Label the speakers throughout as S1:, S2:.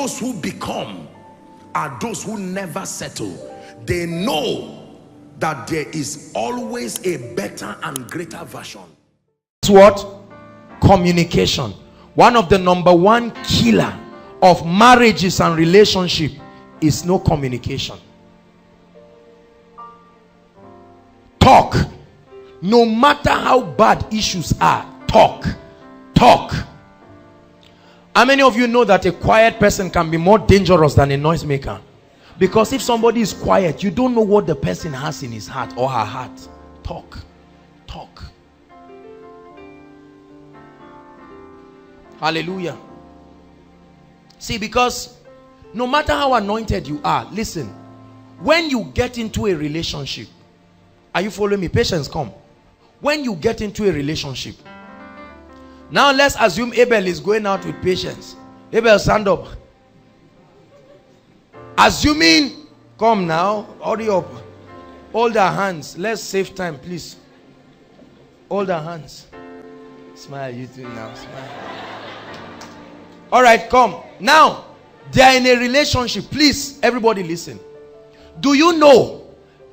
S1: those who become are those who never settle. They know that there is always a better and greater version.
S2: What? Communication. One of the number one killer of marriages and relationship is no communication. Talk. No matter how bad issues are, talk. How many of you know that a quiet person can be more dangerous than a noisemaker? Because if somebody is quiet, you don't know what the person has in his heart or her heart. Talk. Hallelujah. See, because no matter how anointed you are, listen, when you get into a relationship, are you following me? Patience, come. When you get into a relationship, now let's assume Abel is going out with Patience. Abel, stand up. Assuming, come now, hurry up. Hold our hands. Let's save time, please. Hold our hands. Smile, you too now. Smile. All right, come. Now, they are in a relationship. Please, everybody listen. Do you know,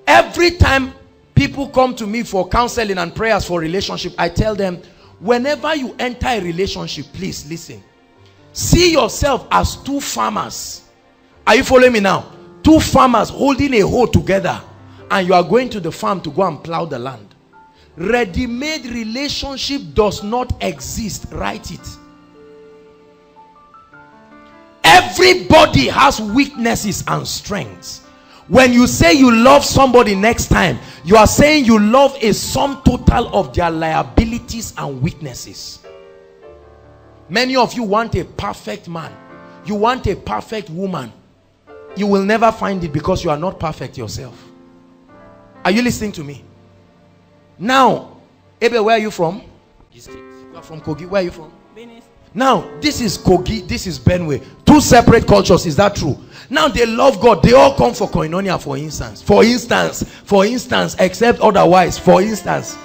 S2: every time people come to me for counseling and prayers for relationship, I tell them, whenever you enter a relationship, please listen. See yourself as two farmers. Are you following me now? Two farmers holding a hoe together, and you are going to the farm to go and plow the land. Ready-made relationship does not exist. Write it. Everybody has weaknesses and strengths. When you say you love somebody next time, you are saying you love a sum total of their liabilities and weaknesses. Many of you want a perfect man. You want a perfect woman. You will never find it because you are not perfect yourself. Are you listening to me? Now, Abel, where are you from? You are from Kogi. Where are you from? Benin. Now, this is Kogi, this is Benue. Two separate cultures, is that true? Now they love God. They all come for Koinonia, for instance, except otherwise, for instance.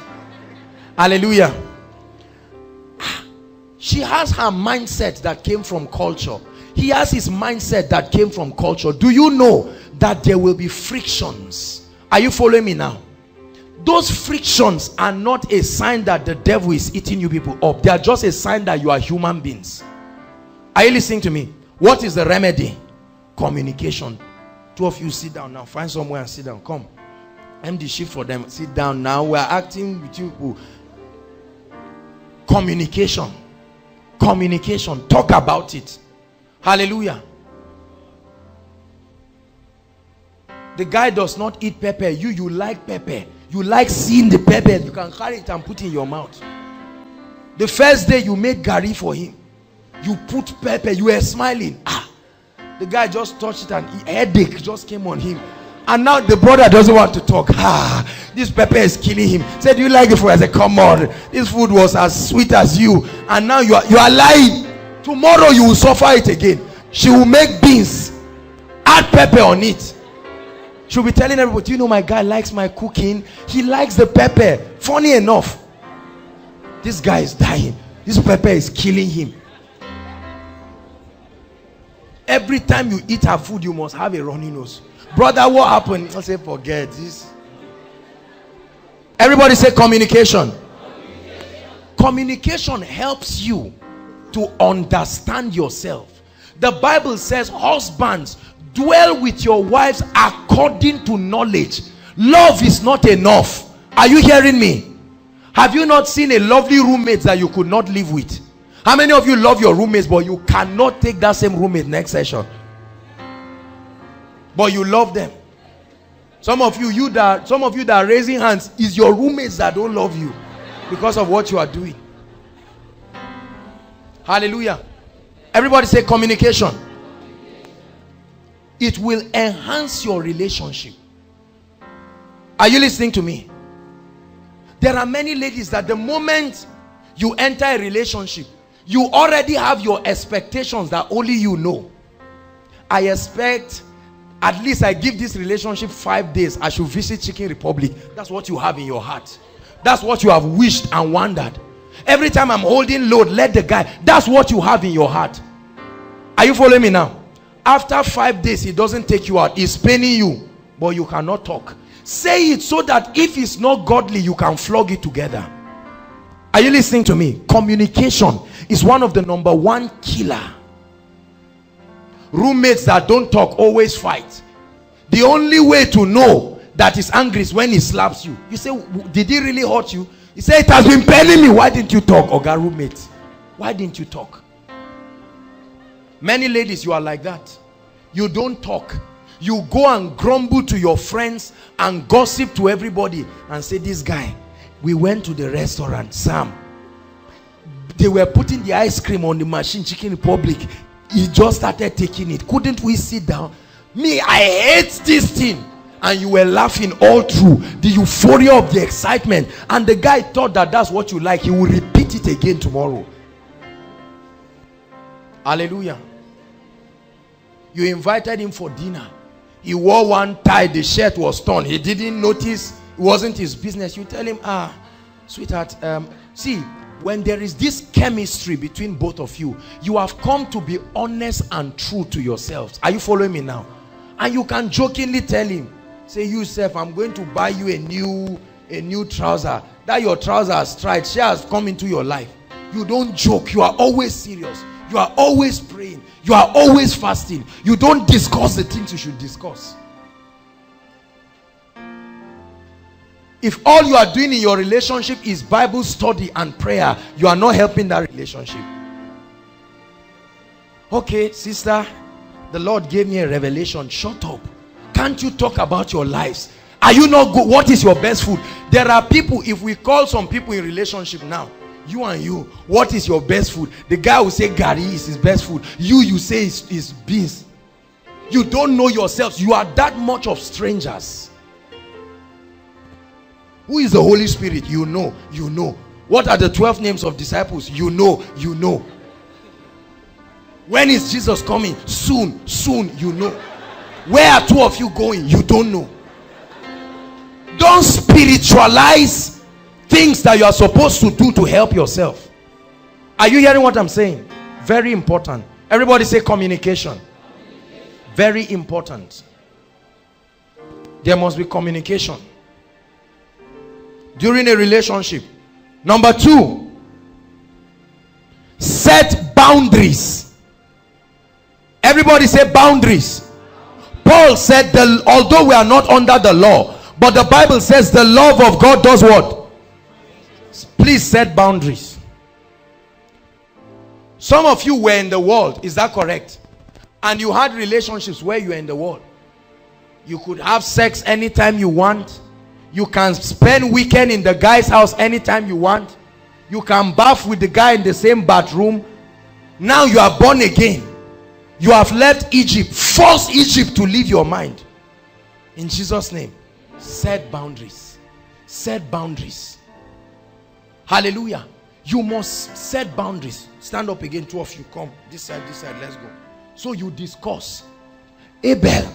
S2: Hallelujah. She has her mindset that came from culture. He has his mindset that came from culture. Do you know that there will be frictions? Are you following me now? Those frictions are not a sign that the devil is eating you people up. They are just a sign that you are human beings. Are you listening to me? What is the remedy? Communication. Two of you sit down now. Find somewhere and sit down. Come. Empty shift for them. Sit down now. We are acting with you people. Communication. Communication. Talk about it. Hallelujah. The guy does not eat pepper. You like pepper. You like seeing the pepper. You can carry it and put it in your mouth. The first day you made gari for him, you put pepper. You were smiling. The guy just touched it and headache just came on him. And now the brother doesn't want to talk. This pepper is killing him. Said, "Do you like the food?" I said, "Come on. This food was as sweet as you." And now you are lying. Tomorrow you will suffer it again. She will make beans. Add pepper on it. She'll be telling everybody, "Do you know my guy likes my cooking? He likes the pepper." Funny enough, this guy is dying. This pepper is killing him. Every time you eat her food, you must have a runny nose. Brother, what happened? I say, forget this. Everybody say communication. Communication helps you to understand yourself. The Bible says, husbands, dwell with your wives according to knowledge. Love is not enough. Are you hearing me? Have you not seen a lovely roommate that you could not live with? How many of you love your roommates, but you cannot take that same roommate next session? But you love them. Some of you that are raising hands, is your roommates that don't love you because of what you are doing. Hallelujah. Everybody say communication. It will enhance your relationship. Are you listening to me? There are many ladies that the moment you enter a relationship, you already have your expectations that only you know. I expect, at least I give this relationship 5 days, I should visit Chicken Republic. That's what you have in your heart. That's what you have wished and wondered. Every time I'm holding load, let the guy. That's what you have in your heart. Are you following me now? After 5 days, he doesn't take you out. He's paining you, but you cannot talk. Say it so that if it's not godly, you can flog it together. Are you listening to me? Communication is one of the number one killer. Roommates that don't talk always fight. The only way to know that he's angry is when he slaps you. You say, did he really hurt you? He said, it has been paining me. Why didn't you talk? Oga roommate, why didn't you talk? Many ladies, you are like that. You don't talk. You go and grumble to your friends and gossip to everybody and say, this guy, we went to the restaurant, Sam, they were putting the ice cream on the machine, Chicken Republic. He just started taking it. Couldn't we sit down? Me, I hate this thing. And you were laughing all through the euphoria of the excitement. And the guy thought that that's what you like. He will repeat it again tomorrow. Hallelujah. You invited him for dinner. He wore one tie. The shirt was torn. He didn't notice. It wasn't his business. You tell him, sweetheart, see, when there is this chemistry between both of you, you have come to be honest and true to yourselves. Are you following me now? And you can jokingly tell him, say, you self, I'm going to buy you a new trouser. That your trouser has tried. She has come into your life. You don't joke. You are always serious. You are always praying. You are always fasting. You don't discuss the things you should discuss. If all you are doing in your relationship is Bible study and prayer, you are not helping that relationship. Okay, sister, the Lord gave me a revelation. Shut up. Can't you talk about your lives? Are you not good? What is your best food? There are people, if we call some people in relationship now, you and you, what is your best food? The guy will say gari is his best food. You say is beans. You don't know yourselves. You are that much of strangers. Who is the Holy Spirit? You know. You know. What are the 12 names of disciples? You know. You know. When is Jesus coming? Soon. Soon. You know. Where are two of you going? You don't know. Don't spiritualize things that you are supposed to do to help yourself. Are you hearing what I'm saying? Very important. Everybody say communication. Very important. There must be communication during a relationship. Number 2, set boundaries. Everybody say boundaries. Paul said that although we are not under the law, but the Bible says the love of God does what? Please set boundaries. Some of you were in the world, is that correct? And you had relationships where you were in the world. You could have sex anytime you want. You can spend weekend in the guy's house anytime you want. You can bath with the guy in the same bathroom. Now you are born again. You have left Egypt. Force Egypt to leave your mind. In Jesus' name, set boundaries. Set boundaries. Hallelujah. You must set boundaries. Stand up again, 2 of you. Come. This side, let's go. So you discuss. Abel,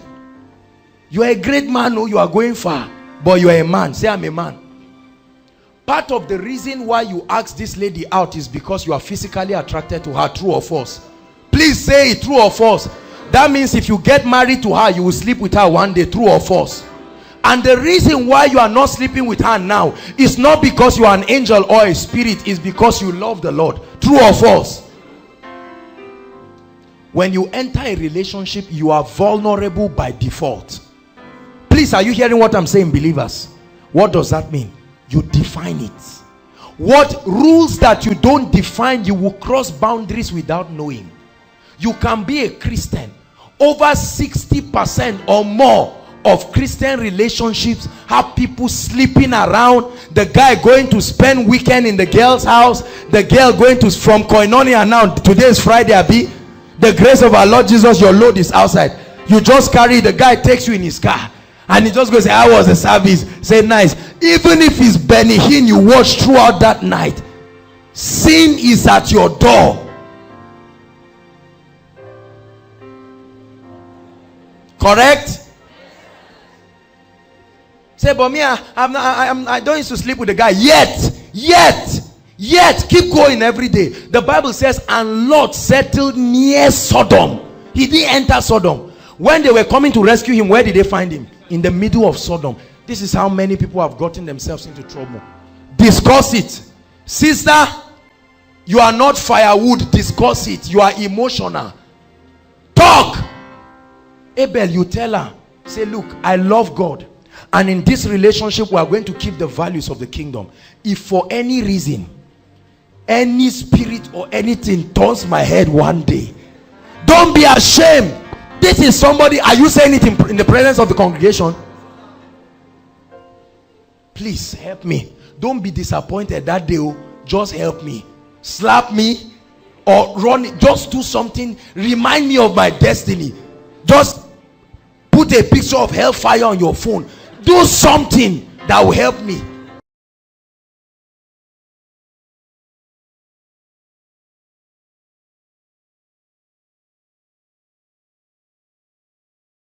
S2: you are a great man. Oh, you are going far. But you are a man. Say, I'm a man. Part of the reason why you ask this lady out is because you are physically attracted to her. True or false? Please say it, true or false. That means if you get married to her, you will sleep with her one day. True or false? And the reason why you are not sleeping with her now is not because you are an angel or a spirit. It's because you love the Lord. True or false? When you enter a relationship, you are vulnerable by default. Please, are you hearing what I'm saying, believers? What does that mean? You define it. What rules that you don't define, you will cross boundaries without knowing. You can be a Christian. Over 60% or more of Christian relationships have people sleeping around. The guy going to spend weekend in the girl's house. The girl going to from Koinonia now. Today is Friday, Abi. The grace of our Lord Jesus, your load is outside. You just carry, the guy takes you in his car. And he just goes, say, how was the service? Say, nice. Even if it's Benny Hinn you watch throughout that night, sin is at your door. Correct? Say, but me, I don't used to sleep with the guy. Yet, keep going every day. The Bible says, and Lot settled near Sodom. He didn't enter Sodom. When they were coming to rescue him, where did they find him? In the middle of Sodom. This is how many people have gotten themselves into trouble. Discuss it. Sister, you are not firewood. Discuss it. You are emotional. Talk. Abel, you tell her, say, look, I love God, and in this relationship we are going to keep the values of the kingdom. If for any reason any spirit or anything turns my head one day, don't be ashamed. This is somebody. Are you saying it in the presence of the congregation? Please help me. Don't be disappointed that day. Just help me. Slap me or run. Just do something. Remind me of my destiny. Just put a picture of hellfire on your phone. Do something that will help me.